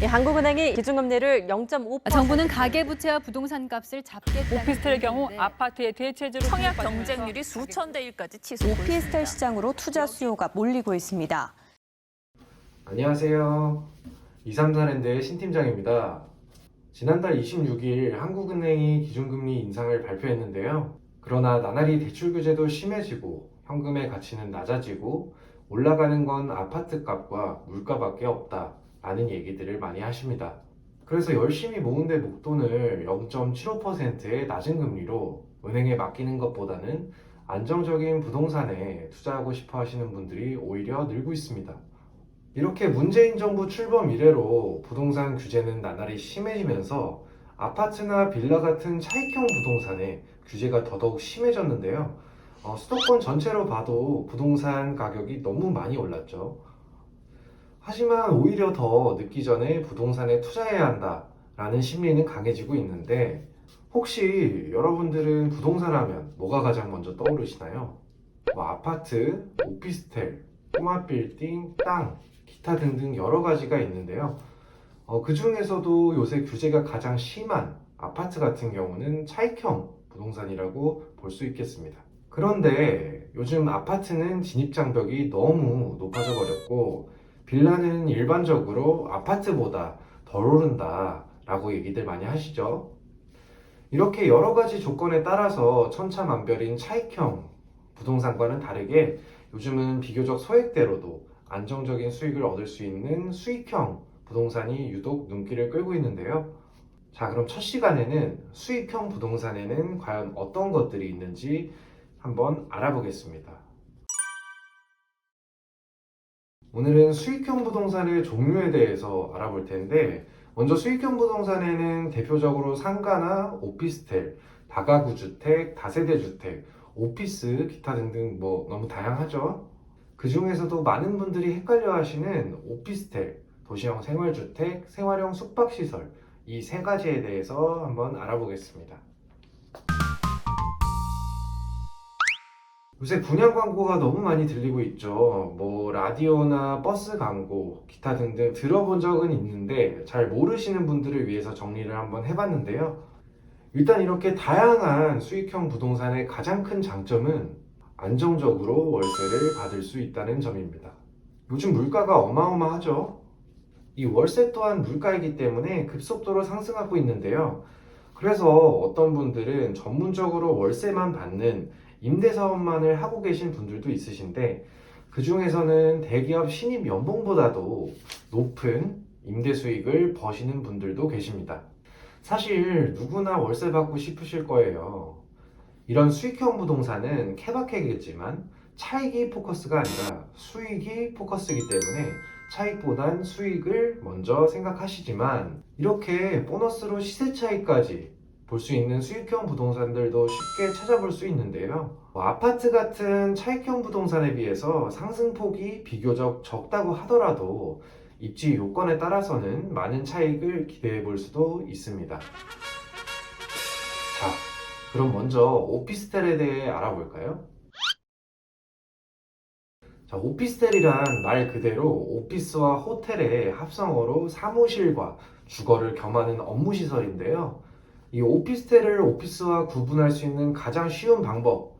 한국은행이 기준금리를 0.5%. 정부는 가계부채와 부동산 값을 잡겠다는 오피스텔의 경우 얘기인데 아파트의 대체제로 청약 등록받으면서 경쟁률이 수천 대 1까지 치솟고 오피스텔 있습니다. 시장으로 투자 수요가 몰리고 있습니다. 안녕하세요. 234랜드의 신팀장입니다. 지난달 26일 한국은행이 기준금리 인상을 발표했는데요. 그러나 나날이 대출 규제도 심해지고 현금의 가치는 낮아지고 올라가는 건 아파트 값과 물가밖에 없다 라는 얘기들을 많이 하십니다. 그래서 열심히 모은 데 목돈을 0.75%의 낮은 금리로 은행에 맡기는 것보다는 안정적인 부동산에 투자하고 싶어 하시는 분들이 오히려 늘고 있습니다. 이렇게 문재인 정부 출범 이래로 부동산 규제는 나날이 심해지면서 아파트나 빌라 같은 차익형 부동산에 규제가 더더욱 심해졌는데요. 수도권 전체로 봐도 부동산 가격이 너무 많이 올랐죠. 하지만 오히려 더 늦기 전에 부동산에 투자해야 한다라는 심리는 강해지고 있는데, 혹시 여러분들은 부동산 하면 뭐가 가장 먼저 떠오르시나요? 아파트, 오피스텔, 꼬마 빌딩, 땅, 기타 등등 여러 가지가 있는데요. 그 중에서도 요새 규제가 가장 심한 아파트 같은 경우는 차익형 부동산이라고 볼 수 있겠습니다. 그런데 요즘 아파트는 진입장벽이 너무 높아져 버렸고, 빌라는 일반적으로 아파트보다 덜 오른다 라고 얘기들 많이 하시죠. 이렇게 여러 가지 조건에 따라서 천차만별인 차익형 부동산과는 다르게 요즘은 비교적 소액대로도 안정적인 수익을 얻을 수 있는 수익형 부동산이 유독 눈길을 끌고 있는데요. 자, 그럼 첫 시간에는 수익형 부동산에는 과연 어떤 것들이 있는지 한번 알아보겠습니다. 오늘은 수익형 부동산의 종류에 대해서 알아볼 텐데, 먼저 수익형 부동산에는 대표적으로 상가나 오피스텔, 다가구 주택, 다세대 주택, 오피스, 기타 등등 너무 다양하죠. 그 중에서도 많은 분들이 헷갈려 하시는 오피스텔, 도시형 생활주택, 생활형 숙박시설, 이 세 가지에 대해서 한번 알아보겠습니다. 요새 분양 광고가 너무 많이 들리고 있죠. 라디오나 버스 광고, 기타 등등 들어본 적은 있는데 잘 모르시는 분들을 위해서 정리를 한번 해봤는데요. 일단 이렇게 다양한 수익형 부동산의 가장 큰 장점은 안정적으로 월세를 받을 수 있다는 점입니다. 요즘 물가가 어마어마하죠. 이 월세 또한 물가이기 때문에 급속도로 상승하고 있는데요. 그래서 어떤 분들은 전문적으로 월세만 받는 임대사업만을 하고 계신 분들도 있으신데, 그 중에서는 대기업 신입 연봉보다도 높은 임대 수익을 버시는 분들도 계십니다. 사실 누구나 월세 받고 싶으실 거예요. 이런 수익형 부동산은 케바케겠지만 차익이 포커스가 아니라 수익이 포커스이기 때문에 차익보단 수익을 먼저 생각하시지만, 이렇게 보너스로 시세 차익까지 볼 수 있는 수익형 부동산들도 쉽게 찾아볼 수 있는데요. 아파트 같은 차익형 부동산에 비해서 상승폭이 비교적 적다고 하더라도 입지 요건에 따라서는 많은 차익을 기대해 볼 수도 있습니다. 자, 그럼 먼저 오피스텔에 대해 알아볼까요? 자, 오피스텔이란 말 그대로 오피스와 호텔의 합성어로 사무실과 주거를 겸하는 업무시설인데요. 이 오피스텔을 오피스와 구분할 수 있는 가장 쉬운 방법,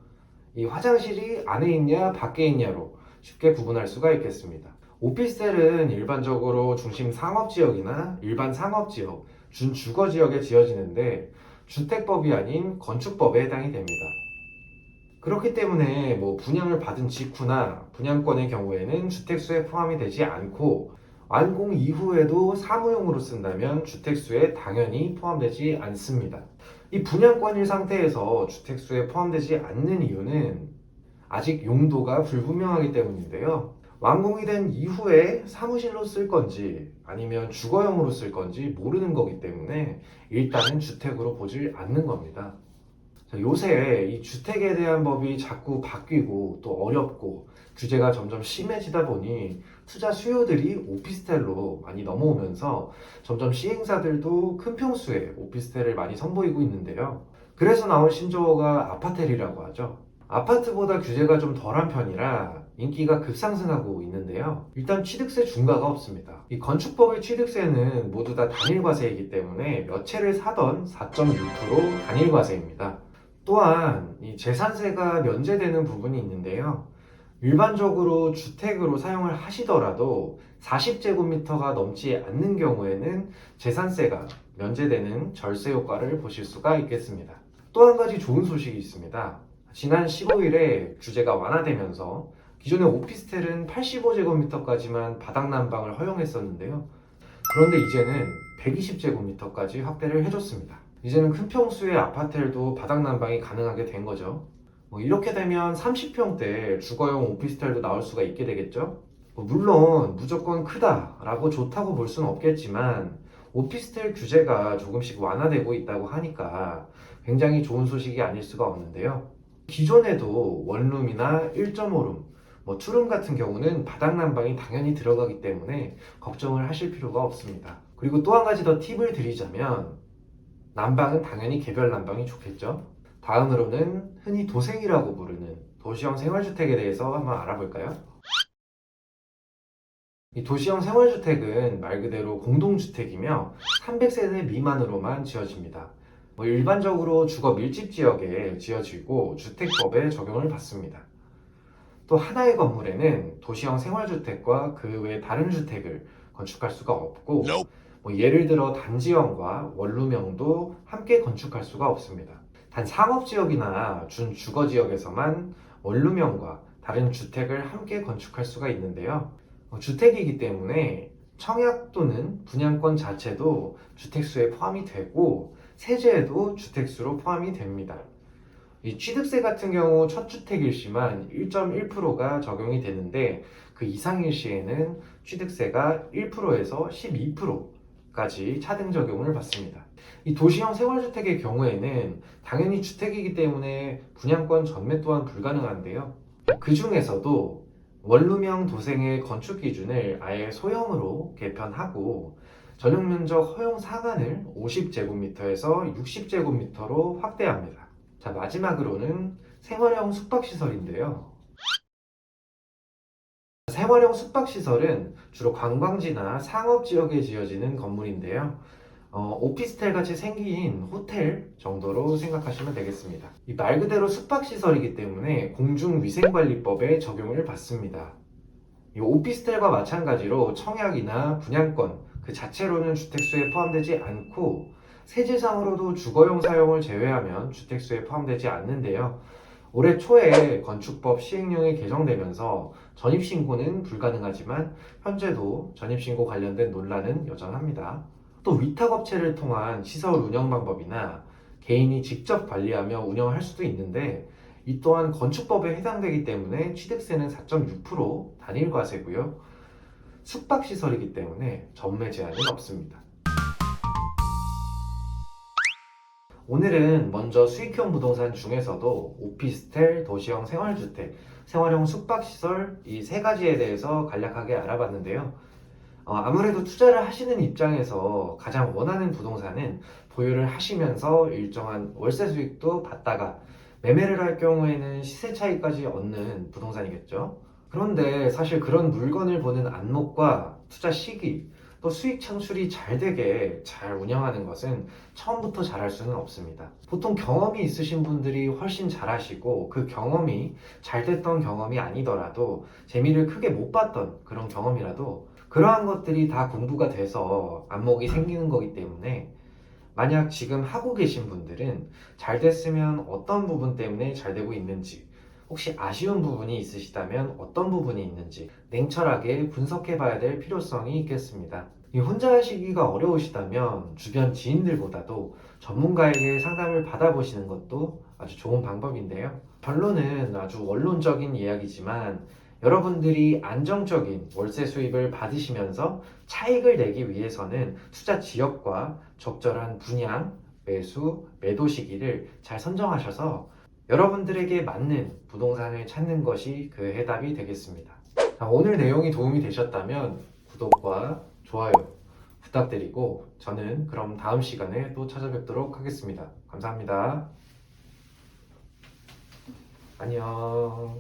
이 화장실이 안에 있냐 밖에 있냐로 쉽게 구분할 수가 있겠습니다. 오피스텔은 일반적으로 중심 상업지역이나 일반 상업지역, 준주거지역에 지어지는데 주택법이 아닌 건축법에 해당이 됩니다. 그렇기 때문에 분양을 받은 직후나 분양권의 경우에는 주택수에 포함이 되지 않고, 완공 이후에도 사무용으로 쓴다면 주택수에 당연히 포함되지 않습니다. 이 분양권일 상태에서 주택수에 포함되지 않는 이유는 아직 용도가 불분명하기 때문인데요. 완공이 된 이후에 사무실로 쓸 건지 아니면 주거용으로 쓸 건지 모르는 거기 때문에 일단은 주택으로 보질 않는 겁니다. 요새 이 주택에 대한 법이 자꾸 바뀌고 또 어렵고 규제가 점점 심해지다 보니 투자 수요들이 오피스텔로 많이 넘어오면서 점점 시행사들도 큰 평수의 오피스텔을 많이 선보이고 있는데요. 그래서 나온 신조어가 아파텔이라고 하죠. 아파트보다 규제가 좀 덜한 편이라 인기가 급상승하고 있는데요. 일단 취득세 중과가 없습니다. 이 건축법의 취득세는 모두 다 단일과세이기 때문에 몇 채를 사던 4.6% 단일과세입니다. 또한 이 재산세가 면제되는 부분이 있는데요. 일반적으로 주택으로 사용을 하시더라도 40제곱미터가 넘지 않는 경우에는 재산세가 면제되는 절세 효과를 보실 수가 있겠습니다. 또 한 가지 좋은 소식이 있습니다. 지난 15일에 규제가 완화되면서 기존의 오피스텔은 85제곱미터까지만 바닥 난방을 허용했었는데요. 그런데 이제는 120제곱미터까지 확대를 해줬습니다. 이제는 큰 평수의 아파트들도 바닥 난방이 가능하게 된 거죠. 이렇게 되면 30평대 주거용 오피스텔도 나올 수가 있게 되겠죠. 물론 무조건 크다라고 좋다고 볼 수는 없겠지만 오피스텔 규제가 조금씩 완화되고 있다고 하니까 굉장히 좋은 소식이 아닐 수가 없는데요. 기존에도 원룸이나 1.5룸, 투룸 같은 경우는 바닥 난방이 당연히 들어가기 때문에 걱정을 하실 필요가 없습니다. 그리고 또 한 가지 더 팁을 드리자면 난방은 당연히 개별 난방이 좋겠죠. 다음으로는 흔히 도생이라고 부르는 도시형 생활주택에 대해서 한번 알아볼까요? 이 도시형 생활주택은 말 그대로 공동주택이며 300세대 미만으로만 지어집니다. 일반적으로 주거 밀집 지역에 지어지고 주택법에 적용을 받습니다. 또 하나의 건물에는 도시형 생활주택과 그 외 다른 주택을 건축할 수가 없고 예를 들어 단지형과 원룸형도 함께 건축할 수가 없습니다. 단 상업지역이나 준주거지역에서만 원룸형과 다른 주택을 함께 건축할 수가 있는데요. 주택이기 때문에 청약 또는 분양권 자체도 주택수에 포함이 되고 세제에도 주택수로 포함이 됩니다. 이 취득세 같은 경우 첫 주택일 시만 1.1%가 적용이 되는데 그 이상일 시에는 취득세가 1%에서 12%까지 차등 적용을 받습니다. 이 도시형 생활주택의 경우에는 당연히 주택이기 때문에 분양권 전매 또한 불가능한데요. 그 중에서도 원룸형 도생의 건축 기준을 아예 소형으로 개편하고 전용 면적 허용 상한을 50제곱미터에서 60제곱미터로 확대합니다. 자, 마지막으로는 생활형 숙박시설인데요. 생활형 숙박시설은 주로 관광지나 상업지역에 지어지는 건물인데요. 오피스텔 같이 생긴 호텔 정도로 생각하시면 되겠습니다. 이 말 그대로 숙박시설이기 때문에 공중위생관리법에 적용을 받습니다. 이 오피스텔과 마찬가지로 청약이나 분양권 그 자체로는 주택수에 포함되지 않고 세제상으로도 주거용 사용을 제외하면 주택수에 포함되지 않는데요. 올해 초에 건축법 시행령이 개정되면서 전입신고는 불가능하지만 현재도 전입신고 관련된 논란은 여전합니다. 또 위탁업체를 통한 시설 운영 방법이나 개인이 직접 관리하며 운영할 수도 있는데 이 또한 건축법에 해당되기 때문에 취득세는 4.6% 단일과세고요. 숙박시설이기 때문에 전매 제한은 없습니다. 오늘은 먼저 수익형 부동산 중에서도 오피스텔, 도시형 생활주택, 생활형 숙박시설 이 세 가지에 대해서 간략하게 알아봤는데요. 아무래도 투자를 하시는 입장에서 가장 원하는 부동산은 보유를 하시면서 일정한 월세 수익도 받다가 매매를 할 경우에는 시세 차익까지 얻는 부동산이겠죠. 그런데 사실 그런 물건을 보는 안목과 투자 시기, 또 수익 창출이 잘 되게 잘 운영하는 것은 처음부터 잘할 수는 없습니다. 보통 경험이 있으신 분들이 훨씬 잘하시고 그 경험이 잘 됐던 경험이 아니더라도 재미를 크게 못 봤던 그런 경험이라도 그러한 것들이 다 공부가 돼서 안목이 생기는 거기 때문에 만약 지금 하고 계신 분들은 잘 됐으면 어떤 부분 때문에 잘 되고 있는지, 혹시 아쉬운 부분이 있으시다면 어떤 부분이 있는지 냉철하게 분석해 봐야 될 필요성이 있겠습니다. 혼자 하시기가 어려우시다면 주변 지인들보다도 전문가에게 상담을 받아보시는 것도 아주 좋은 방법인데요. 결론은 아주 원론적인 이야기지만 여러분들이 안정적인 월세 수입을 받으시면서 차익을 내기 위해서는 투자 지역과 적절한 분양, 매수, 매도 시기를 잘 선정하셔서 여러분들에게 맞는 부동산을 찾는 것이 그 해답이 되겠습니다. 오늘 내용이 도움이 되셨다면 구독과 좋아요 부탁드리고 저는 그럼 다음 시간에 또 찾아뵙도록 하겠습니다. 감사합니다. 안녕.